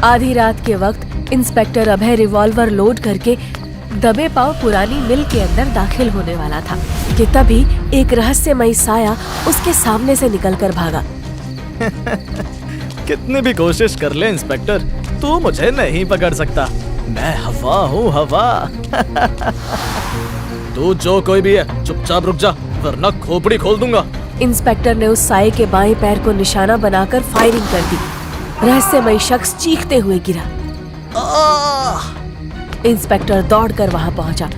आधी रात के वक्त इंस्पेक्टर अभय रिवॉल्वर लोड करके दबे पांव पुरानी मिल के अंदर दाखिल होने वाला था कि तभी एक रहस्यमयी साया उसके सामने से निकलकर भागा। कितनी भी कोशिश कर ले इंस्पेक्टर, तू मुझे नहीं पकड़ सकता। मैं हवा हूँ, हवा। तू जो कोई भी है, चुपचाप रुक जा, वरना खोपड़ी खोल दूंगा। इंस्पेक्टर ने उस साये के बाएं पैर को निशाना बनाकर फायरिंग कर दी। रहस्यमयी शख्स चीखते हुए गिरा। इंस्पेक्टर दौड़कर वहां पहुंचा,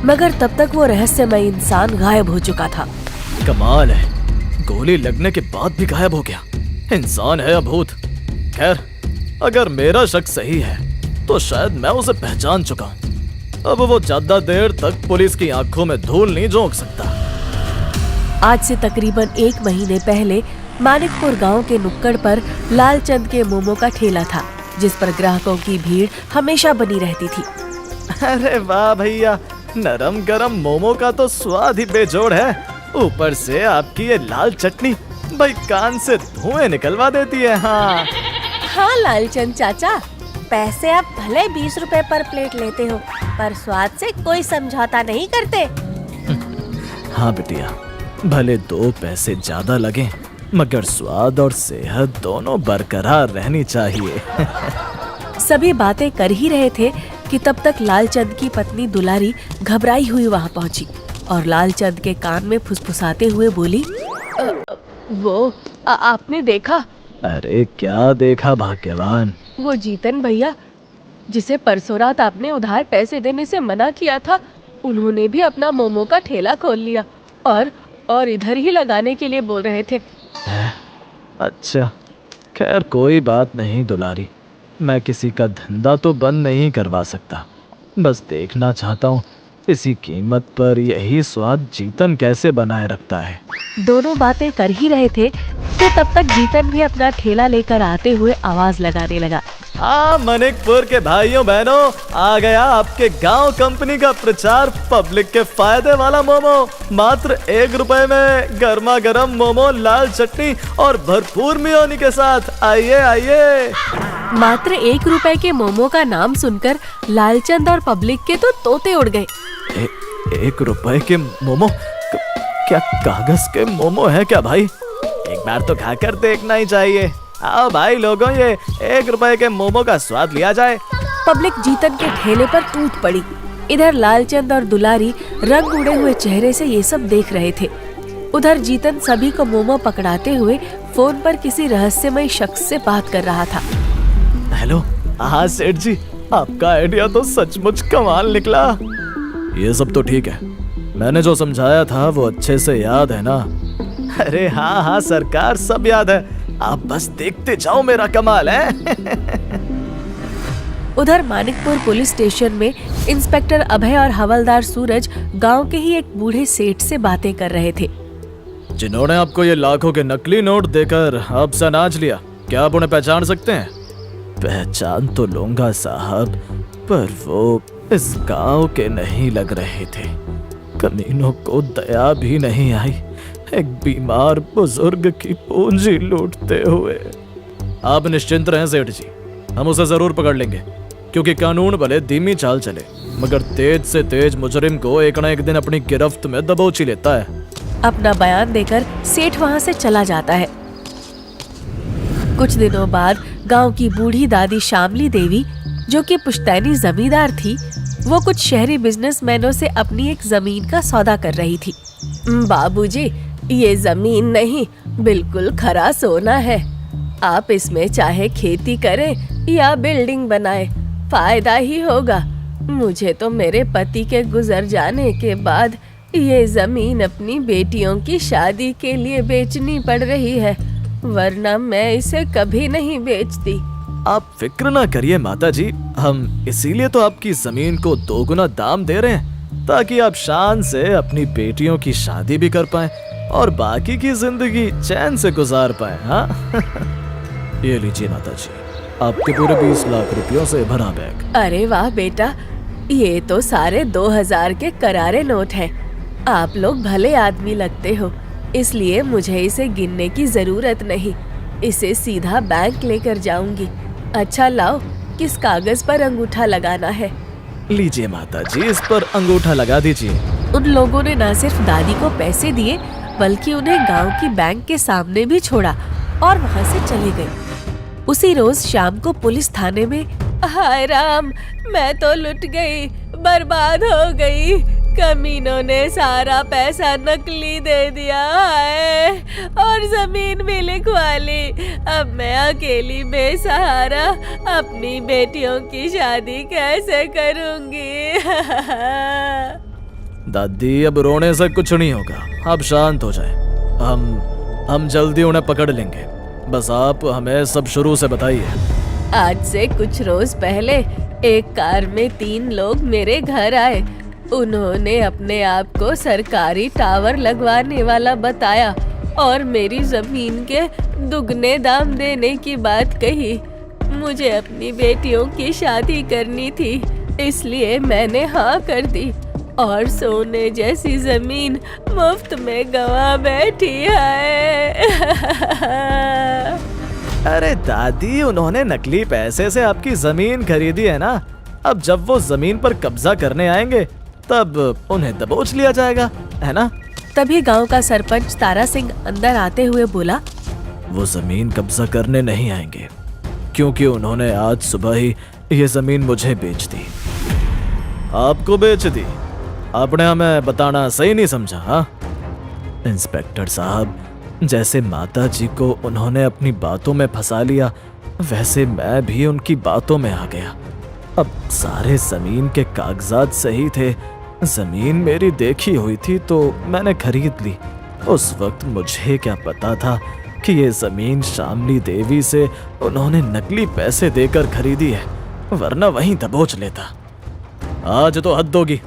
मगर तब तक वो रहस्यमयी इंसान गायब हो चुका था। कमाल है, गोली लगने के बाद भी गायब हो गया। इंसान है या भूत? खैर, अगर मेरा शक सही है तो शायद मैं उसे पहचान चुका हूँ। अब वो ज्यादा देर तक पुलिस की आंखों में धूल नहीं झोंक सकता। आज से तकरीबन 1 महीने पहले मानिकपुर गांव के नुक्कड़ पर लालचंद के मोमो का ठेला था, जिस पर ग्राहकों की भीड़ हमेशा बनी रहती थी। अरे वाह भैया, नरम गरम मोमो का तो स्वाद ही बेजोड़ है। ऊपर से आपकी ये लाल चटनी भाई कान से धुएं निकलवा देती है। हाँ लालचंद चाचा, पैसे आप भले 20 रुपए पर प्लेट लेते हो, पर स्वाद से कोई समझौता नहीं करते। हाँ बिटिया, भले 2 पैसे ज्यादा लगे, मगर स्वाद और सेहत दोनों बरकरार रहनी चाहिए। सभी बातें कर ही रहे थे कि तब तक लालचंद की पत्नी दुलारी घबराई हुई वहां पहुंची और लालचंद के कान में फुसफुसाते हुए बोली, वो आपने देखा? अरे क्या देखा भाग्यवान? वो जीतन भैया, जिसे परसों रात आपने उधार पैसे देने से मना किया था, उन्होंने भी अपना मोमो का ठेला खोल लिया और इधर ही लगाने के लिए बोल रहे थे। अच्छा, खैर कोई बात नहीं दुलारी, मैं किसी का धंधा तो बंद नहीं करवा सकता। बस देखना चाहता हूँ इसी कीमत पर यही स्वाद जीतन कैसे बनाए रखता है। दोनों बातें कर ही रहे थे कि तब तक जीतन भी अपना ठेला लेकर आते हुए आवाज लगाने लगा। हाँ मनिकपुर के भाइयों बहनों, आ गया आपके गांव कंपनी का प्रचार, पब्लिक के फायदे वाला मोमो। मात्र 1 रुपए में गर्मा गर्म मोमो, लाल चटनी और भरपूर मेयोनी के साथ। आइए आइए। मात्र 1 रुपए के मोमो का नाम सुनकर लालचंद और पब्लिक के तो तोते उड़ गए। 1 रुपए के मोमो? क्या कागज के मोमो है क्या भाई? एक बार तो खाकर देखना ही चाहिए। आओ भाई लोगों, ये 1 रुपए के मोमो का स्वाद लिया जाए। पब्लिक जीतन के ठेले पर टूट पड़ी। इधर लालचंद और दुलारी रंग उड़े हुए चेहरे से ये सब देख रहे थे। उधर जीतन सभी को मोमो पकड़ाते हुए फोन पर किसी रहस्यमय शख्स से बात कर रहा था। हेलो, हाँ सेठ जी, आपका आइडिया तो सचमुच कमाल निकला। ये सब तो ठीक है, मैंने जो समझाया था वो अच्छे से याद है ना? अरे हाँ हाँ सरकार, सब याद है, आप बस देखते जाओ मेरा कमाल है। उधर मानिकपुर पुलिस स्टेशन में इंस्पेक्टर अभय और हवलदार सूरज गांव के ही एक बूढ़े सेठ से बातें कर रहे थे, जिन्होंने आपको ये लाखों के नकली नोट देकर आपसे अनाज लिया। क्या आप उन्हें पहचान सकते हैं? पहचान तो लूंगा साहब, पर वो इस गांव के नहीं लग रहे थे। कमीनों को दया भी नहीं आई, एक बीमार बुजुर्ग की पूंजी लूटते हुए। आप निश्चिंत रहें सेठ जी, हम उसे जरूर पकड़ लेंगे, क्योंकि कानून भले धीमी चाल चले, मगर तेज से तेज मुजरिम को एक न एक दिन अपनी गिरफ्त में दबोच ही लेता है। अपना बयान देकर सेठ वहां से चला जाता है। कुछ दिनों बाद गांव की बूढ़ी दादी शामली देवी, जो कि पुश्तैनी जमींदार थी, वो कुछ शहरी बिजनेसमैनों से अपनी एक जमीन का सौदा कर रही थी। बाबूजी, ये जमीन नहीं, बिल्कुल खरा सोना है। आप इसमें चाहे खेती करें या बिल्डिंग बनाएं, फायदा ही होगा। मुझे तो मेरे पति के गुजर जाने के बाद ये जमीन अपनी बेटियों की शादी के लिए बेचनी पड़ रही है, वरना मैं इसे कभी नहीं बेचती। आप फिक्र ना करिए माता जी, हम इसीलिए तो आपकी जमीन को 2 गुना दाम दे रहे हैं, ताकि आप शान से अपनी बेटियों की शादी भी कर पाएं और बाकी की जिंदगी चैन से गुजार पाएं। हाँ ये लीजिए माता जी, आपके पूरे 20 लाख रुपयों से भरा बैग। अरे वाह बेटा, ये तो सारे 2000 के करारे नोट हैं। आप लोग भले आदमी लगते हो, इसलिए मुझे इसे गिनने की जरूरत नहीं। इसे सीधा बैंक लेकर जाऊंगी। अच्छा लाओ, किस कागज पर अंगूठा लगाना है? लीजिए माता जी, इस पर अंगूठा लगा दीजिए। उन लोगों ने न सिर्फ दादी को पैसे दिए बल्कि उन्हें गांव की बैंक के सामने भी छोड़ा और वहां से चले गए। उसी रोज शाम को पुलिस थाने में, हाय राम, मैं तो लुट गई, बर्बाद हो गई, कमीनों ने सारा पैसा नकली दे दिया है और जमीन भी लिखवा ली। अब मैं अकेली बेसहारा अपनी बेटियों की शादी कैसे करूंगी? दादी, अब रोने से कुछ नहीं होगा, आप शांत हो जाएं। हम जल्दी उन्हें पकड़ लेंगे, बस आप हमें सब शुरू से बताइए। आज से कुछ रोज पहले एक कार में 3 लोग मेरे घर आए। उन्होंने अपने आप को सरकारी टावर लगवाने वाला बताया और मेरी जमीन के दुगने दाम देने की बात कही। मुझे अपनी बेटियों की शादी करनी थी, इसलिए मैंने हाँ कर दी और सोने जैसी जमीन मुफ्त में गंवा बैठी है। अरे दादी, उन्होंने नकली पैसे से आपकी जमीन खरीदी है ना, अब जब वो जमीन पर कब्जा करने आएंगे तब उन्हें दबोच लिया जाएगा, है ना? तभी गांव का सरपंच तारा सिंह अंदर आते हुए बोला, वो जमीन कब्जा करने नहीं आएंगे, क्योंकि उन्होंने आज सुबह ही ये जमीन मुझे बेच दी। आपको बेच दी? आपने हमें बताना सही नहीं समझा, हाँ? इंस्पेक्टर साहब, जैसे माता जी को उन्होंने अपनी बातों में फंसा लिया, वैसे मैं भी उनकी बातों में आ गया। अब सारे जमीन के कागजात सही थे, जमीन मेरी देखी हुई थी तो मैंने खरीद ली। उस वक्त मुझे क्या पता था कि ये जमीन शामली देवी से उन्होंने नकली पैसे देकर खरीदी है, वरना वहीं दबोच लेता। आज तो हद होगी,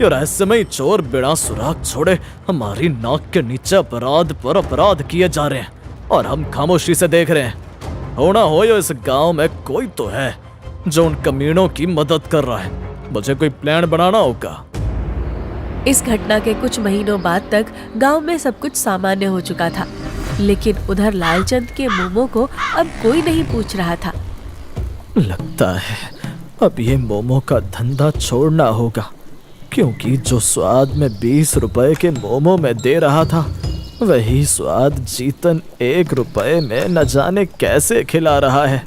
ये रहस्यमयी चोर बिना सुराग छोड़े हमारी नाक के नीचे अपराध पर अपराध किए जा रहे हैं और हम खामोशी से देख रहे हैं। होना हो या इस गांव में कोई तो है जो उन कमीनों की मदद कर रहा है। मुझे कोई प्लान बनाना होगा। इस घटना के कुछ महीनों बाद तक गांव में सब कुछ सामान्य हो चुका था, लेकिन उधर लालचंद के मोमो को अब कोई नहीं पूछ रहा था। लगता है अब ये मोमो का धंधा छोड़ना होगा, क्योंकि जो स्वाद में 20 रुपए के मोमो में दे रहा था, वही स्वाद जीतन 1 रुपए में न जाने कैसे खिला रहा है।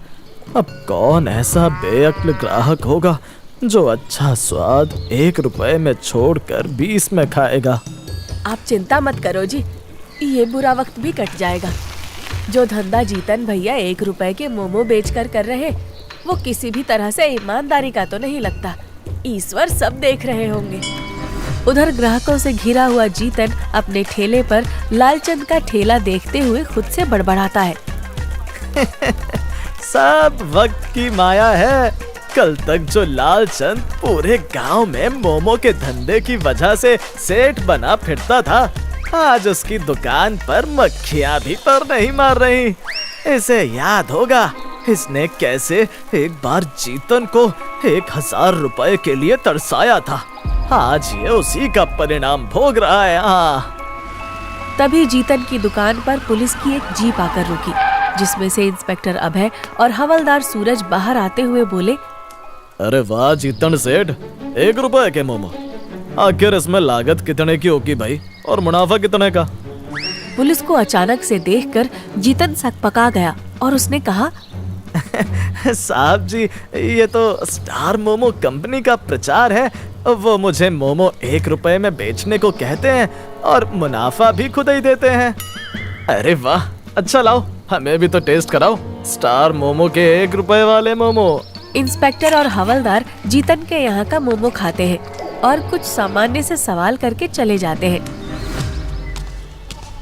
अब कौन ऐसा बेअक्ल ग्राहक होगा जो अच्छा स्वाद 1 रुपए में छोड़कर 20 में खाएगा? आप चिंता मत करो जी, ये बुरा वक्त भी कट जाएगा। जो धंधा जीतन भैया 1 रुपए के मोमो बेचकर कर रहे, वो किसी भी तरह से ईमानदारी का तो नहीं लगता। ईश्वर सब देख रहे होंगे। उधर ग्राहकों से घिरा हुआ जीतन अपने ठेले पर लालचंद का ठेला देखते हुए खुद से बड़बड़ाता है। सब वक्त की माया है। कल तक जो लालचंद पूरे गांव में मोमो के धंधे की वजह से सेठ बना फिरता था, आज उसकी दुकान पर मक्खियां भी पर नहीं मार रही। इसे याद होगा इसने कैसे एक बार जीतन को 1000 रुपए के लिए तरसाया था। आज ये उसी का परिणाम भोग रहा है। तभी जीतन की दुकान पर पुलिस की एक जीप आकर रुकी, जिसमें से इंस्पेक्टर अभय और हवलदार सूरज बाहर आते हुए बोले, अरे वाह जीतन सेठ, 1 रुपए के मोमो। आखिर इसमें लागत कितने की होगी भाई, और मुनाफा कितने का? पुलिस को अचानक से देखकर जीतन सकपका गया और उसने कहा, साहब जी, ये तो स्टार मोमो कंपनी का प्रचार है। वो मुझे मोमो 1 रुपए में बेचने को कहते हैं और मुनाफा भी खुद ही देते हैं। अरे वाह, अच्छा लाओ हमें भी तो टेस्ट कराओ स्टार मोमो के 1 रुपए वाले मोमो। इंस्पेक्टर और हवलदार जीतन के यहाँ का मोमो खाते हैं और कुछ सामान्य से सवाल करके चले जाते हैं।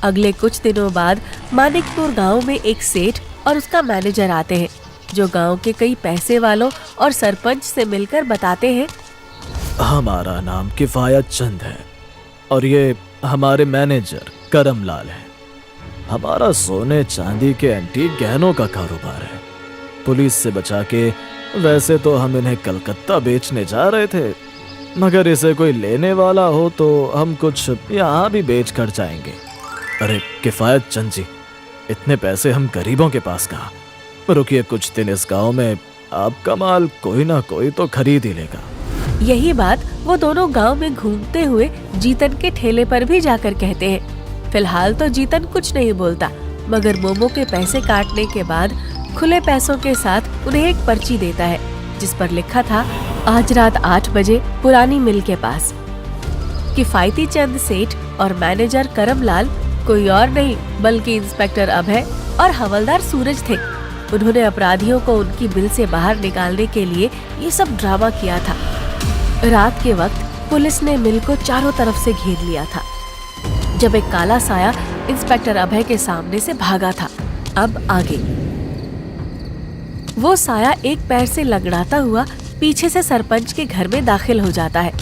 अगले कुछ दिनों बाद मानिकपुर गांव में एक सेठ और उसका मैनेजर आते हैं, जो गांव के कई पैसे वालों और सरपंच से मिलकर बताते हैं, हमारा नाम किफायत चंद है और ये हमारे मैनेजर करमलाल है। हमारा सोने चांदी के एंटीक गहनों का कारोबार है। पुलिस से बचा के वैसे तो हम इन्हें कलकत्ता बेचने जा रहे थे, मगर इसे कोई लेने वाला हो तो हम कुछ यहाँ भी बेच कर जाएंगे। अरे किफायत चंद जी, इतने पैसे हम गरीबों के पास कहाँ? रुकिए कुछ दिन, इस गांव में आपका माल कोई ना कोई तो खरीद ही लेगा। यही बात वो दोनों गांव में घूमते हुए जीतन के ठेले पर भी जाकर कहते हैं। फिलहाल तो जीतन कुछ नहीं बोलता, मगर मोमो के पैसे काटने के बाद खुले पैसों के साथ उन्हें एक पर्ची देता है, जिस पर लिखा था आज रात 8 बजे पुरानी मिल के पास। किफायती चंद सेठ और मैनेजर करमलाल कोई और नहीं बल्कि इंस्पेक्टर अभय और हवलदार सूरज थे। उन्होंने अपराधियों को उनकी बिल से बाहर निकालने के लिए ये सब ड्रामा किया था। रात के वक्त पुलिस ने मिल को चारों तरफ से घेर लिया था, जब एक काला साया इंस्पेक्टर अभय के सामने से भागा था। अब आगे वो साया एक पैर से लगड़ाता हुआ पीछे से सरपंच के घर में दाखिल हो जाता है।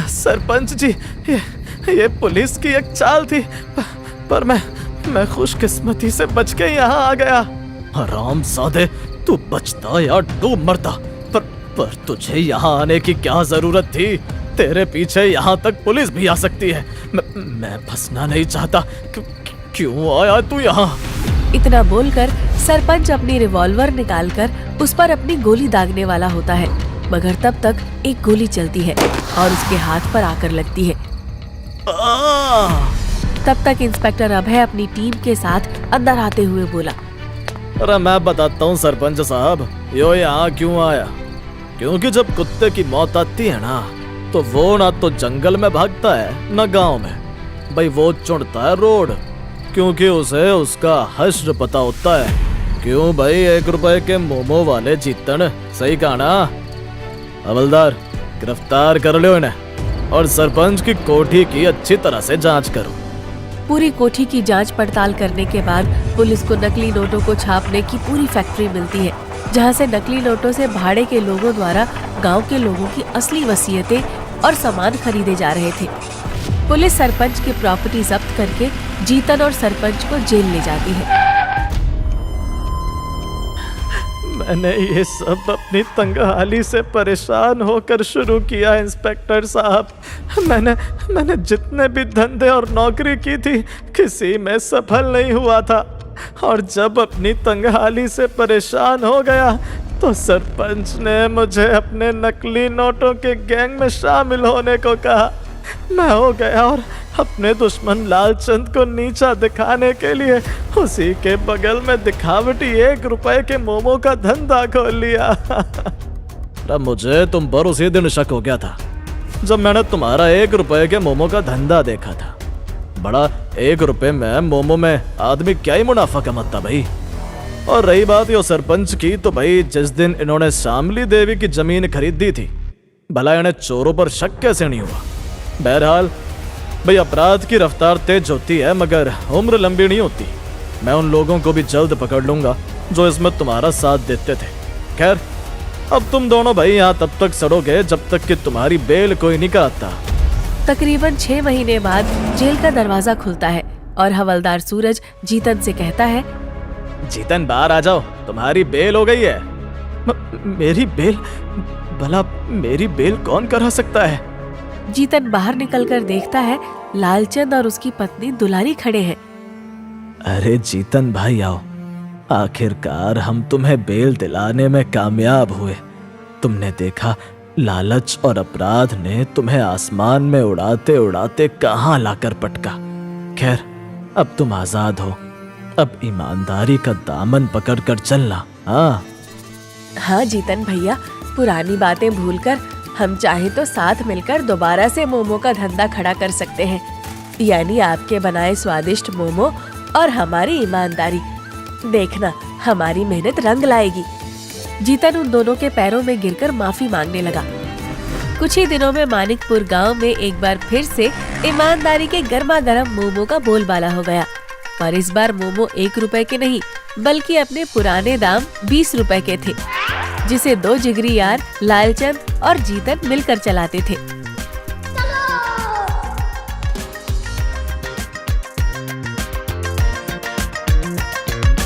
सरपंच जी, ये पुलिस की एक चाल थी, पर मैं खुशकिस्मती से बच के यहाँ आ गया। हरामजादे, तू बचता या डूब मरता, पर तुझे यहाँ आने की क्या जरूरत थी? तेरे पीछे यहाँ तक पुलिस भी आ सकती है। मैं फंसना नहीं चाहता। क्यों आया तू यहाँ? इतना बोलकर सरपंच अपनी रिवॉल्वर निकालकर उस पर अपनी गोली दागने वाला होता है, मगर तब तक एक गोली चलती है और उसके हाथ पर आकर लगती है। तब तक इंस्पेक्टर अभय अपनी टीम के साथ अंदर आते हुए बोला, अरे मैं बताता हूँ सरपंच साहब, यो यहाँ क्यों आया? क्योंकि जब कुत्ते की मौत आती है ना, तो वो ना तो जंगल में भागता है न गांव में, भाई वो चुनता है रोड, क्योंकि उसे उसका हश्र पता होता है। क्यों भाई, 1 रुपए के मोमो वाले जीतन, सही कहा ना? हवलदार, गिरफ्तार कर लो इन्हें और सरपंच की कोठी की अच्छी तरह से जांच करो। पूरी कोठी की जांच पड़ताल करने के बाद पुलिस को नकली नोटों को छापने की पूरी फैक्ट्री मिलती है, जहां से नकली नोटों से भाड़े के लोगों द्वारा गांव के लोगों की असली वसीयतें और सामान खरीदे जा रहे थे। पुलिस सरपंच की प्रॉपर्टी जब्त करके जीतन और सरपंच को जेल ले जाती है। मैंने ये सब अपनी तंगहाली से परेशान होकर शुरू किया इंस्पेक्टर साहब। मैंने जितने भी धंधे और नौकरी की थी, किसी में सफल नहीं हुआ था, और जब अपनी तंगहाली से परेशान हो गया तो सरपंच ने मुझे अपने नकली नोटों के गैंग में शामिल होने को कहा। मैं हो गया और अपने दुश्मन लालचंद को नीचा दिखाने के लिए उसी के बगल में दिखावटी 1 रुपए के मोमो का धंधा खोल लिया। तब मुझे तुम पर उसी दिन शक हो गया था जब मैंने तुम्हारा 1 रुपए के मोमो का धंधा देखा था। बड़ा 1 रुपए में मोमो में आदमी क्या ही मुनाफा कमाता भाई। और रही बात यो सरपंच की, तो भाई जिस दिन इन्होंने शामली देवी की जमीन खरीदी थी, भला इन्हें चोरों पर शक कैसे नहीं हुआ? बहरहाल भाई, अपराध की रफ्तार तेज होती है मगर उम्र लंबी नहीं होती। मैं उन लोगों को भी जल्द पकड़ लूंगा जो इसमें तुम्हारा साथ देते थे। खैर, अब तुम दोनों भाई यहाँ तब तक सड़ोगे जब तक कि तुम्हारी बेल कोई नहीं कराता। तकरीबन 6 महीने बाद जेल का दरवाजा खुलता है और हवलदार सूरज जीतन से कहता है, जीतन बाहर आ जाओ, तुम्हारी बेल हो गई है। मेरी बेल? भला मेरी बेल कौन करा सकता है? जीतन बाहर निकलकर देखता है लालचंद और उसकी पत्नी दुलारी खड़े हैं। अरे जीतन भाई आओ, आखिरकार हम तुम्हें बेल दिलाने में कामयाब हुए। तुमने देखा, लालच और अपराध ने तुम्हें आसमान में उड़ाते उड़ाते कहाँ लाकर पटका। खैर, अब तुम आजाद हो। अब ईमानदारी का दामन पकड़कर चलना। हाँ जीतन भैया, पुरानी बातें भूलकर हम चाहे तो साथ मिलकर दोबारा से मोमो का धंधा खड़ा कर सकते हैं, यानी आपके बनाए स्वादिष्ट मोमो और हमारी ईमानदारी। देखना, हमारी मेहनत रंग लाएगी। जीतन उन दोनों के पैरों में गिरकर माफी मांगने लगा। कुछ ही दिनों में मानिकपुर गांव में एक बार फिर से ईमानदारी के गर्मा गर्म मोमो का बोलबाला हो गया, पर इस बार मोमो 1 रुपए के नहीं बल्कि अपने पुराने दाम 20 रुपए के थे, जिसे 2 जिगरी यार लालचंद और जीतन मिलकर चलाते थे।